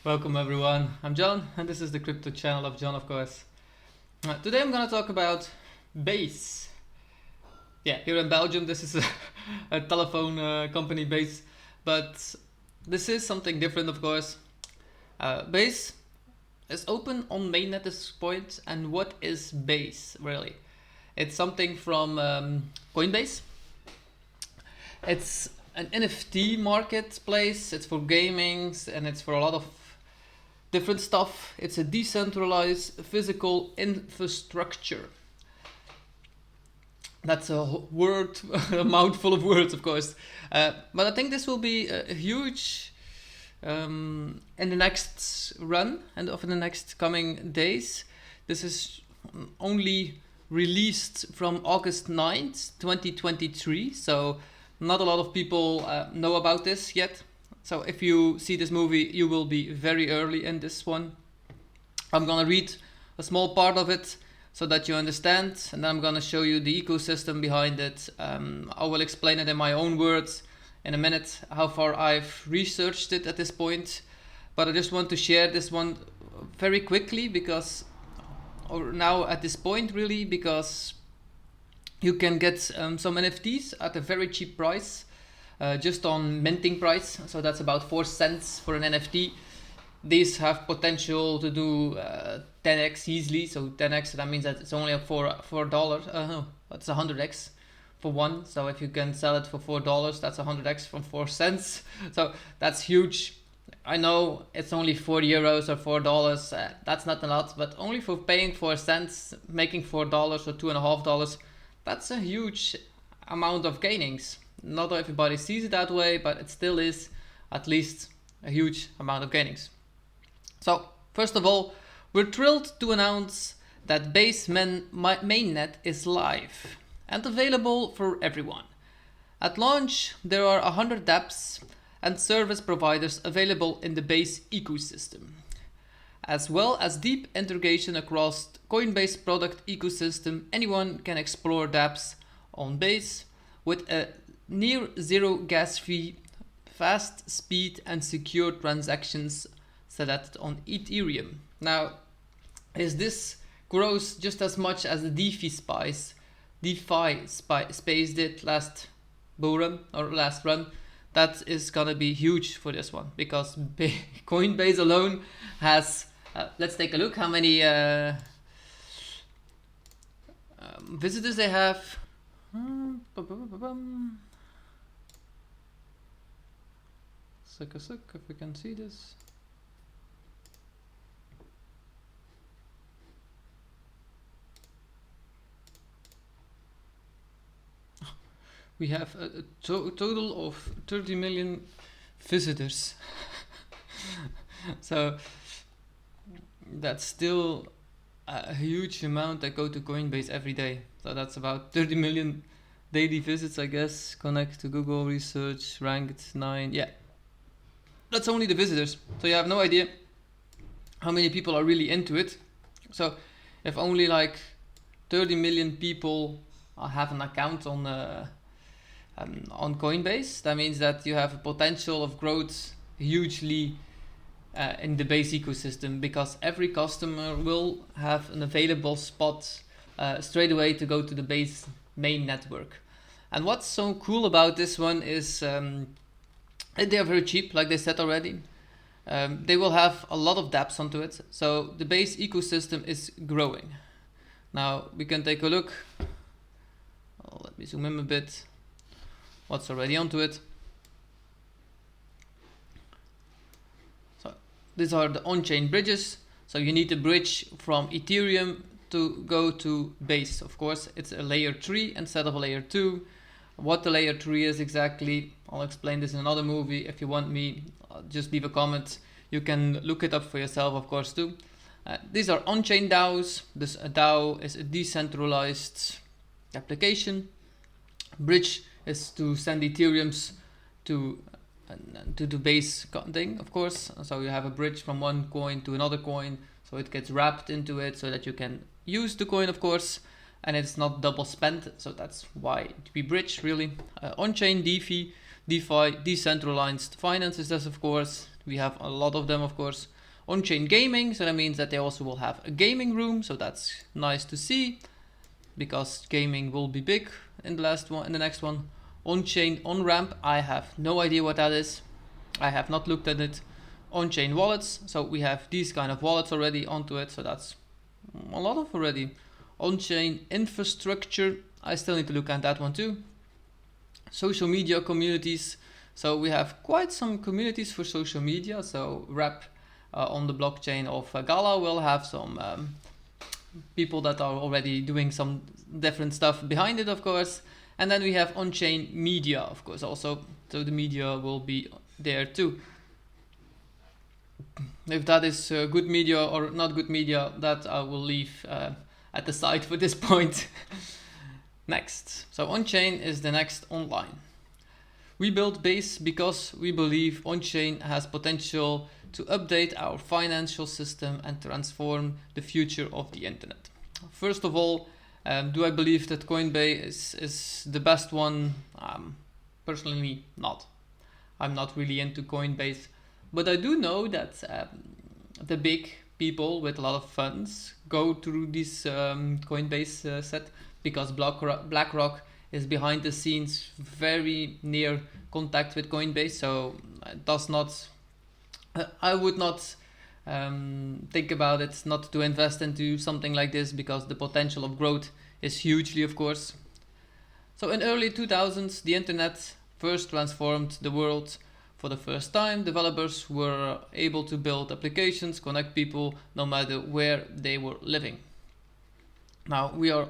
Welcome everyone, I'm John and this is the crypto channel of John, of course. Today I'm gonna talk about Base. Yeah, here in Belgium this is a telephone company Base, but this is something different, of course. Base is open on Mainnet at this point, and what is Base really? It's something from Coinbase. It's an NFT marketplace, it's for gaming and it's for a lot of different stuff. It's a decentralized physical infrastructure. That's a word, a mouthful of words, of course. But I think this will be a huge in the next run and over the next coming days. This is only released from August 9th, 2023. So not a lot of people know about this yet. So if you see this movie, you will be very early in this one. I'm gonna read a small part of it so that you understand, and then I'm gonna show you the ecosystem behind it. I will explain it in my own words in a minute, how far I've researched it at this point. But I just want to share this one very quickly because, or now at this point really, because you can get some NFTs at a very cheap price. Just on minting price, so that's about 4 cents for an NFT. These have potential to do 10x easily. So 10x, that means that it's only a $4. No, that's 100x for one. So if you can sell it for $4, that's 100x from 4 cents. So that's huge. I know it's only 4 euros or $4. That's not a lot, but only for paying 4 cents, making $4 or $2.50, that's a huge amount of gainings. Not everybody sees it that way, but it still is at least a huge amount of gainings. So first of all, we're thrilled to announce that Base Mainnet is live and available for everyone. At launch, there are 100 dApps and service providers available in the Base ecosystem, as well as deep integration across Coinbase product ecosystem. Anyone can explore dApps on Base with a near zero gas fee, fast speed and secure transactions selected on Etherium. Now, is this grows just as much as the DeFi space did last bull run or last run? That is gonna be huge for this one because Coinbase alone has, let's take a look how many visitors they have. Suck if we can see this. We have a total of 30 million visitors. So that's still a huge amount that go to Coinbase every day. So that's about 30 million daily visits, I guess. Connect to Google research, ranked 9. Yeah. That's only the visitors, so you have no idea how many people are really into it. So if only like 30 million people have an account on Coinbase, that means that you have a potential of growth hugely in the Base ecosystem, because every customer will have an available spot straight away to go to the Base main network. And what's so cool about this one is they are very cheap, like they said already. They will have a lot of dApps onto it, so the Base ecosystem is growing. Now we can take a look. Let me zoom in a bit. What's already onto it? So these are the on-chain bridges. So you need a bridge from Ethereum to go to Base. Of course, it's a layer 3 instead of a layer 2. What the layer 3 is exactly, I'll explain this in another movie. If you want me, just leave a comment. You can look it up for yourself, of course, too. These are on-chain DAOs. This DAO is a decentralized application. Bridge is to send Ethereums to the Base thing, of course. So you have a bridge from one coin to another coin, so it gets wrapped into it so that you can use the coin, of course, and it's not double spent. So that's why we bridge really. On-chain DeFi, decentralized finance is this, of course. We have a lot of them, of course. Onchain gaming, so that means that they also will have a gaming room, so that's nice to see, because gaming will be big in the next one. Onchain on-ramp, I have no idea what that is. I have not looked at it. On-chain wallets, so we have these kind of wallets already onto it, so that's a lot of already. On-chain infrastructure, I still need to look at that one too. Social media communities, so we have quite some communities for social media. So Rep on the blockchain of Gala will have some people that are already doing some different stuff behind it, of course. And then we have on-chain media, of course, also, so the media will be there too. If that is good media or not good media, that I will leave at the side for this point. Next, so Onchain is the next online. We built Base because we believe Onchain has potential to update our financial system and transform the future of the internet. First of all, do I believe that Coinbase is the best one? Personally, not. I'm not really into Coinbase, but I do know that the big people with a lot of funds go through this Coinbase set, because BlackRock is behind the scenes, very near contact with Coinbase, so it does not. I would not think about it not to invest into something like this, because the potential of growth is hugely, of course. So in early 2000s, the internet first transformed the world. For the first time, developers were able to build applications, connect people no matter where they were living. Now we are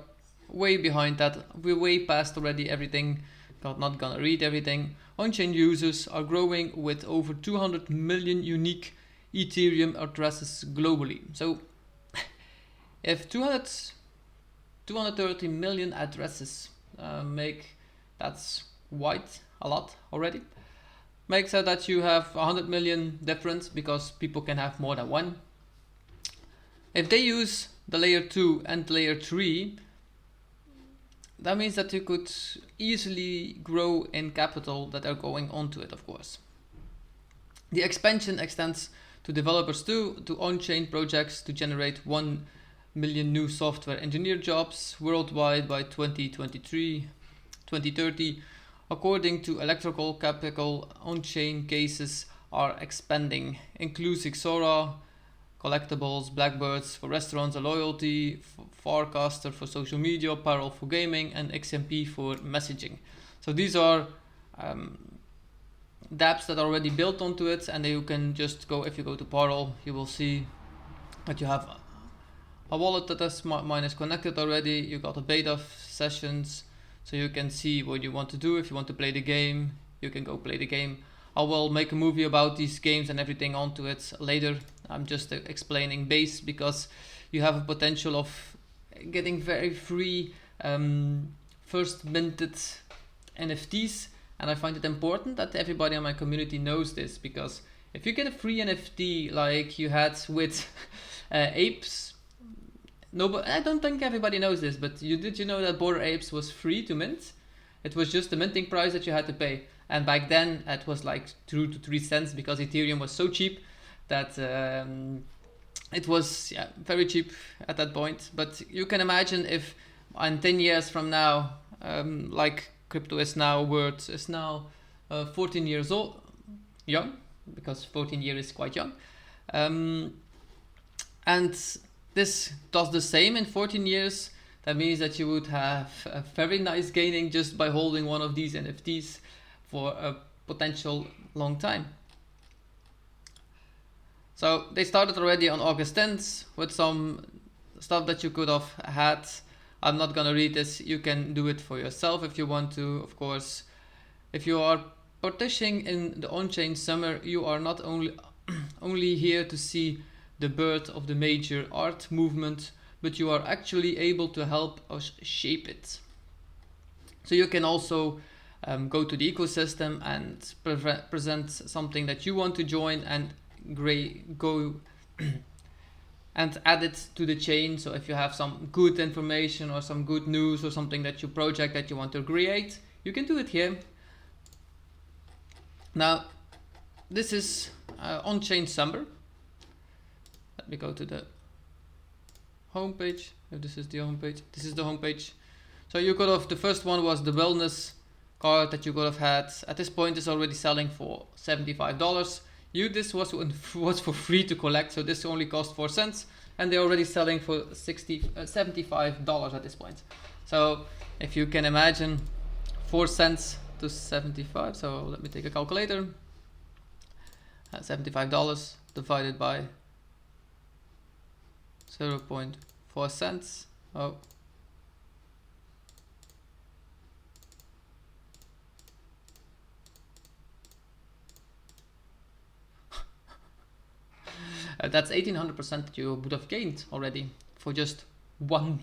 way behind that. We're way past already everything. I'm not gonna read everything. On-chain users are growing with over 200 million unique Ethereum addresses globally. So if 230 million addresses that's quite a lot already. Makes it that you have 100 million different, because people can have more than one. If they use the layer 2 and layer 3, that means that you could easily grow in capital that are going onto it, of course. The expansion extends to developers too, to on-chain projects to generate 1 million new software engineer jobs worldwide by 2030. According to Electrical Capital, on-chain cases are expanding, including Sora, collectibles, Blackbirds for restaurants and loyalty, Farcaster for social media, Parallel for gaming, and XMP for messaging. So these are dApps that are already built onto it, and you can just go, if you go to Parallel, you will see that you have a wallet that is mine is connected already. You got a beta sessions, so you can see what you want to do. If you want to play the game, you can go play the game. I will make a movie about these games and everything onto it later. I'm just explaining Base because you have a potential of getting very free first minted NFTs, and I find it important that everybody in my community knows this, because if you get a free NFT like you had with apes, I don't think everybody knows this, but did you know that Bored Apes was free to mint? It was just the minting price that you had to pay, and back then it was like 2 to 3 cents, because Ethereum was so cheap that it was very cheap at that point. But you can imagine if in 10 years from now, like crypto is now 14 years old, young, because 14 years is quite young, and this does the same in 14 years. That means that you would have a very nice gaining just by holding one of these NFTs for a potential long time. So they started already on August 10th with some stuff that you could have had. I'm not gonna read this. You can do it for yourself if you want to, of course. If you are participating in the Unchained Summer, you are not only here to see the birth of the major art movement, but you are actually able to help us shape it. So you can also go to the ecosystem and present something that you want to join and go and add it to the chain. So if you have some good information or some good news or something that you project that you want to create, you can do it here. Now, this is Unchained Summer. Let me go to the homepage. If this is the homepage, this is the homepage. So you could have, the first one was the wellness card that you could have had. At this point, it's already selling for $75. This was for free to collect, so this only cost 4 cents, and they're already selling for $75 at this point. So if you can imagine, 4 cents to 75. So let me take a calculator. $75 divided by 0.4 cents. Oh. That's 1800% that you would have gained already for just one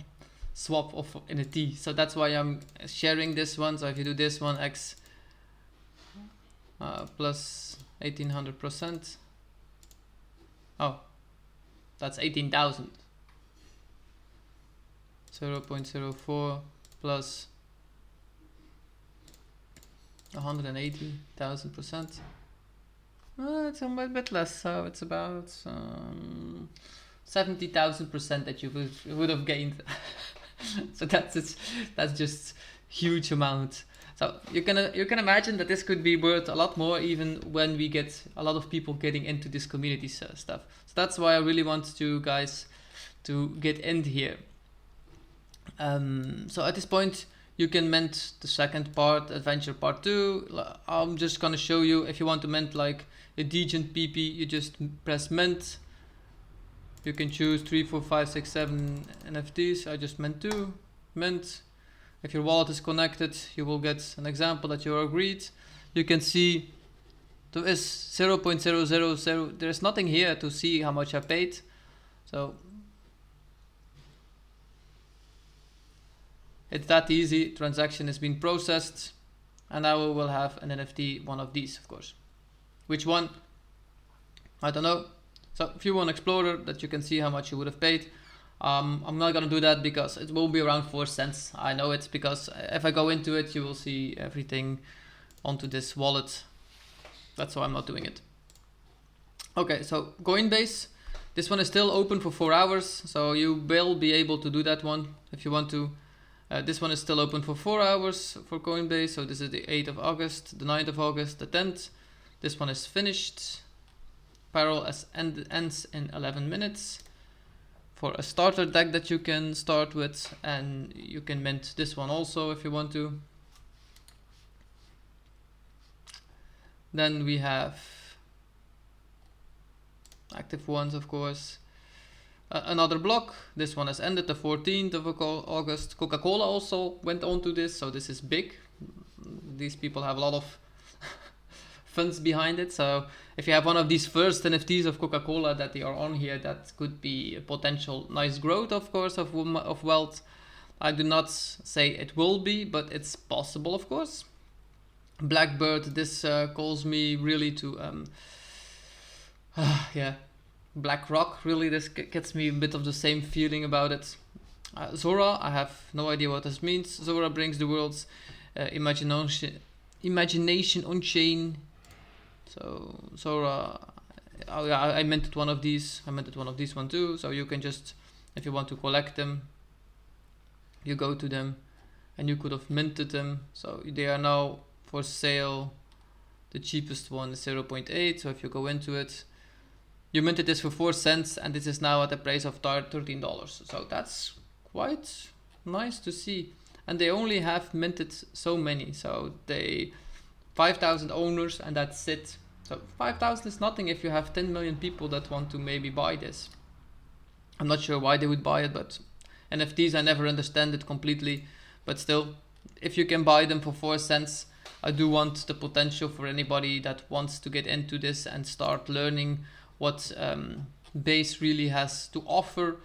swap of NFT. So that's why I'm sharing this one. So if you do this one, X plus 1800%. Oh, that's 18,000. 0.04 plus 180,000%. It's a bit less, so it's about 70,000% that you would have gained. So that's just huge amount. So you can imagine that this could be worth a lot more even when we get a lot of people getting into this community stuff. So that's why I really want you guys to get in here. So at this point, you can mint the second part, adventure part 2. I'm just gonna show you, if you want to mint like a Degent PP, you just press mint. You can choose 3, 4, 5, 6, 7 NFTs. I just mint 2, mint. If your wallet is connected, you will get an example that you are agreed. You can see there is 0.000. There's nothing here to see how much I paid. So it's that easy. Transaction has been processed, and I will have an NFT, one of these, of course. Which one? I don't know. So if you want Explorer, that you can see how much you would have paid. I'm not gonna do that because it will be around 4 cents. I know it because if I go into it, you will see everything onto this wallet. That's why I'm not doing it. Okay, so Coinbase. This one is still open for 4 hours, so you will be able to do that one if you want to. This one is still open for 4 hours for Coinbase. So this is the 8th of August, the 9th of August, the 10th. This one is finished. Parallel ends in 11 minutes. For a starter deck that you can start with, and you can mint this one also if you want to. Then we have active ones, of course. Another block. This one has ended the 14th of August. Coca-Cola also went on to this, so this is big. These people have a lot of funds behind it. So if you have one of these first NFTs of Coca-Cola that they are on here, that could be a potential nice growth, of course, of wealth. I do not say it will be, but it's possible, of course. Blackbird, this calls me really to yeah, BlackRock. Really, this gets me a bit of the same feeling about it. Zora, I have no idea what this means. Zora brings the world's imagination on chain. So Zora, oh yeah, I minted one of these. I minted one of these one too. So you can just, if you want to collect them, you go to them, and you could have minted them. So they are now for sale. The cheapest one is 0.8. So if you go into it, you minted this for 4 cents, and this is now at the price of $13. So that's quite nice to see. And they only have minted so many. So they 5,000 owners, and that's it. So 5,000 is nothing if you have 10 million people that want to maybe buy this. I'm not sure why they would buy it, but NFTs, I never understand it completely. But still, if you can buy them for 4 cents, I do want the potential for anybody that wants to get into this and start learning what Base really has to offer.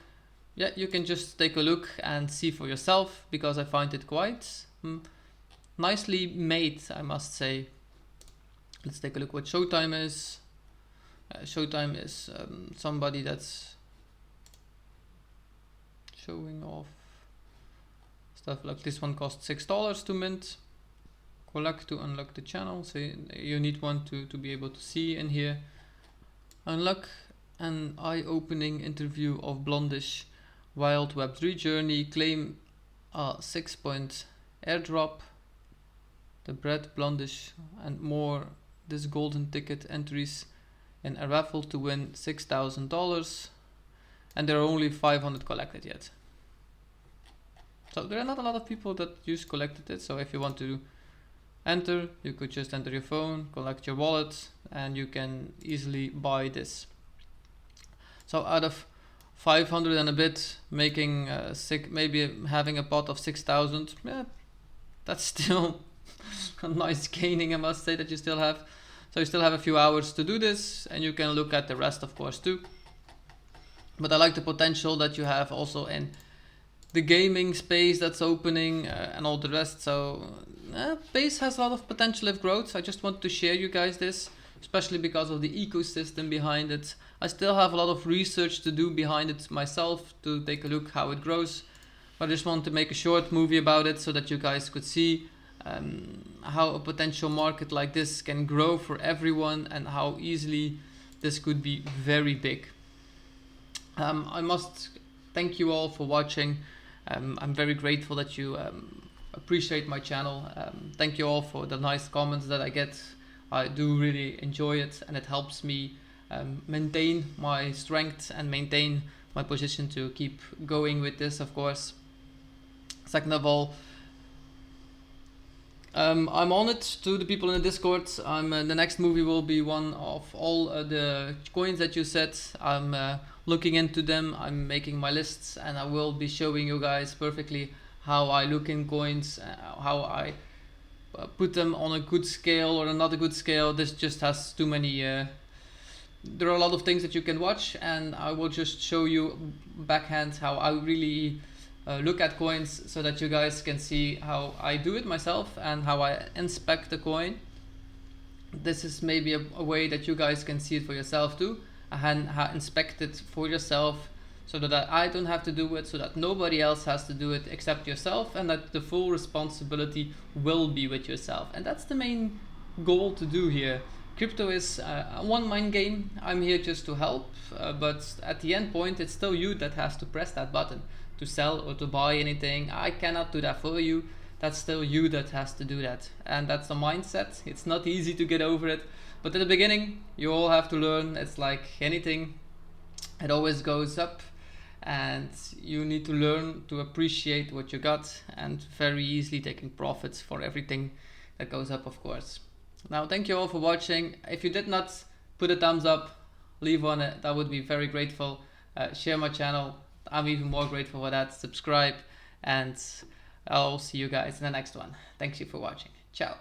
Yeah, you can just take a look and see for yourself, because I find it quite nicely made, I must say. Let's take a look what Showtime is. Showtime is somebody that's showing off stuff like this one. Costs $6 to mint. collect to unlock the channel. So you need one to be able to see in here. Unlock an eye-opening interview of Blondish Wild Web3 journey. Claim a 6-point airdrop. The bread, Blondish, and more. This golden ticket entries in a raffle to win $6,000. And there are only 500 collected yet. So there are not a lot of people that use collected it. So if you want to enter, you could just enter your phone, collect your wallet, and you can easily buy this. So out of 500 and a bit, making maybe having a pot of 6,000, yeah, that's still a nice gaining, I must say, that you still have. So you still have a few hours to do this, and you can look at the rest, of course, too. But I like the potential that you have also in the gaming space that's opening and all the rest. So Base has a lot of potential of growth. I just want to share you guys this, especially because of the ecosystem behind it. I still have a lot of research to do behind it myself to take a look how it grows. But I just want to make a short movie about it so that you guys could see how a potential market like this can grow for everyone and how easily this could be very big. I must thank you all for watching. I'm very grateful that you appreciate my channel. Thank you all for the nice comments that I get. I do really enjoy it, and it helps me maintain my strength and maintain my position to keep going with this, of course. Second of all, I'm on it to the people in the Discord. The next movie will be one of all the coins that you said. I'm looking into them. I'm making my lists, and I will be showing you guys perfectly how I look in coins, how I put them on a good scale or another good scale. This just has too many. There are a lot of things that you can watch, and I will just show you backhand how I really look at coins so that you guys can see how I do it myself and how I inspect the coin. This is maybe a way that you guys can see it for yourself too, and inspect it for yourself so that I don't have to do it, so that nobody else has to do it except yourself, and that the full responsibility will be with yourself. And that's the main goal to do here. Crypto is a one-mind game. I'm here just to help, but at the end point it's still you that has to press that button to sell or to buy anything. I cannot do that for you. That's still you that has to do that, and that's the mindset. It's not easy to get over it, but at the beginning you all have to learn. It's like anything, it always goes up, and you need to learn to appreciate what you got and very easily taking profits for everything that goes up, of course. Now, thank you all for watching. If you did not put a thumbs up, leave one. That would be very grateful. Share my channel. I'm even more grateful for that. Subscribe, and I'll see you guys in the next one. Thank you for watching. Ciao.